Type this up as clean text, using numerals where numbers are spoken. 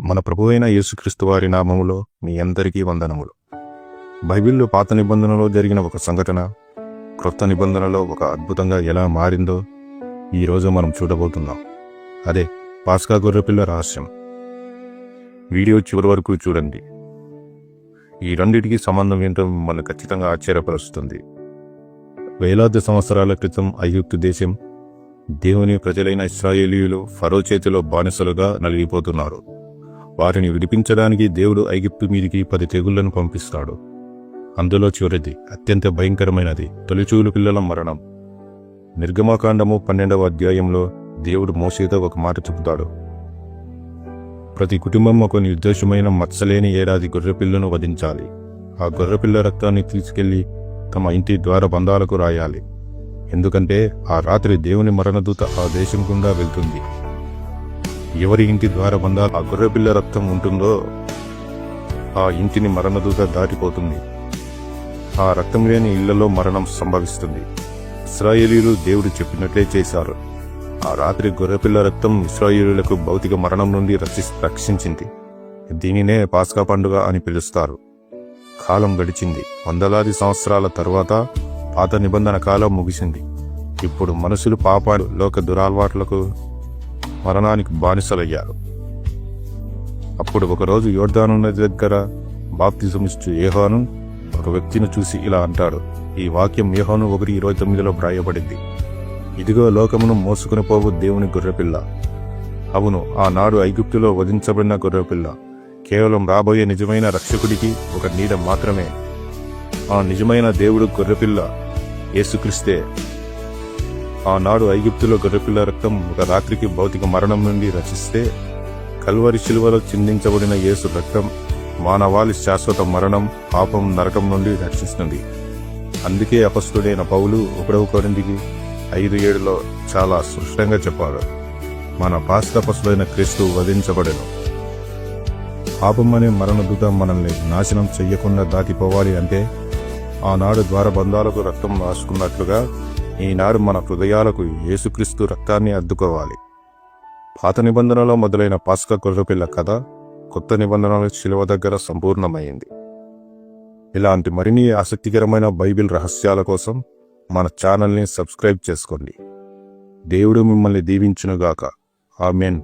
మన ప్రభువైన యేసుక్రీస్తు వారి నామములో మీ అందరికీ వందనములు. బైబిల్లో పాత నిబంధనలో జరిగిన ఒక సంఘటన క్రొత్త నిబంధనలో ఒక అద్భుతంగా ఎలా మారిందో ఈరోజు మనం చూడబోతున్నాం. అదే పాస్కా గొర్రెపిల్ల రహస్యం. వీడియో చివరి వరకు చూడండి. ఈ రెండిటికి సంబంధం ఏంటో మిమ్మల్ని ఖచ్చితంగా ఆశ్చర్యపరుస్తుంది. వేలాది సంవత్సరాల క్రితం ఐగుప్తు దేశం దేవుని ప్రజలైన ఇశ్రాయేలీయులు ఫరో చేతిలో బానిసలుగా నలిగిపోతున్నారు. వారిని విడిపించడానికి దేవుడు ఐగుప్తు మీదికి 10 తెగుళ్లను పంపిస్తాడు. అందులో చివరిది అత్యంత భయంకరమైనది, తొలిచూలు పిల్లల మరణం. నిర్గమకాండము 12వ అధ్యాయంలో దేవుడు మోషేతో ఒక మాట చెబుతాడు. ప్రతి కుటుంబం ఒక నిర్దోషమైన మత్సలేని ఏడాది గొర్రెపిల్లను వధించాలి. ఆ గొర్రెపిల్ల రక్తాన్ని తీసుకెళ్లి తమ ఇంటి ద్వారబంధాలకు రాయాలి. ఎందుకంటే ఆ రాత్రి దేవుని మరణదూత ఆ దేశం గుండా వెళ్తుంది. ఎవరి ఇంటి ద్వారబంధాలు ఆ గొర్రెపిల్ల రక్తం ఉంటుందో ఆ ఇంటిని మరణదూత దాటిపోతుంది. ఆ రక్తం లేని ఇళ్లలో మరణం సంభవిస్తుంది. ఇశ్రాయేలీయులు దేవుడు చెప్పినట్లే చేశారు. ఆ రాత్రి గొర్రెపిల్ల రక్తం ఇశ్రాయేలీయులకు భౌతిక మరణం నుండి రక్షించింది. దీనినే పాస్కా పండుగ అని పిలుస్తారు. కాలం గడిచింది. వందలాది సంవత్సరాల తరువాత పాత నిబంధన కాలం ముగిసింది. ఇప్పుడు మనుషులు పాపాలు, లోక దురలవాట్లకు, మరణానికి బానిసలయ్యారు. అప్పుడు ఒకరోజు యోర్దాను నది దగ్గర బాప్తిజమిస్తూ యోహాను ఒక వ్యక్తిని చూసి ఇలా అంటాడు. ఈ వాక్యం యోహాను 1:29లో వ్రాయబడింది. ఇదిగో లోకమును మోసుకుని పోవు దేవుని గొర్రెపిల్ల. అవును, ఆనాడు ఐగుప్తులో వధించబడిన గొర్రెపిల్ల కేవలం రాబోయే నిజమైన రక్షకుడికి ఒక నీడ మాత్రమే. ఆ నిజమైన దేవుడు గొర్రెపిల్ల యేసుక్రీస్తే. ఆనాడు ఐగుప్తులో గొర్రెపిల్ల రక్తం ఒక రాత్రికి భౌతిక మరణం నుండి రక్షిస్తే, కల్వరి శిలువలో చిందించబడిన యేసు రక్తం మానవాళి శాశ్వత మరణం, పాపం, నరకం నుండి రక్షిస్తుంది. అందుకే అపొస్తలుడైన పౌలు 1 కొరింథీయులకు 5:7లో చాలా స్పష్టంగా చెప్పాడు, మన పాస్కా పశువైన క్రీస్తు వధించబడెను. పాపం అనే మరణదూత మనల్ని నాశనం చెయ్యకుండా దాటిపోవాలి అంటే ఆనాడు ద్వారబంధాలకు రక్తం రాసుకున్నట్లుగా ఈనాడు మన హృదయాలకు యేసుక్రీస్తు రక్తాన్ని అద్దుకోవాలి. పాత నిబంధనలో మొదలైన పాస్కా గొర్రెపిల్ల కథ కొత్త నిబంధనల శిలువ దగ్గర సంపూర్ణమైంది. ఇలాంటి మరిన్ని ఆసక్తికరమైన బైబిల్ రహస్యాల కోసం మన ఛానల్ని సబ్స్క్రైబ్ చేసుకోండి. దేవుడు మిమ్మల్ని దీవించునుగాక. ఆమేన్.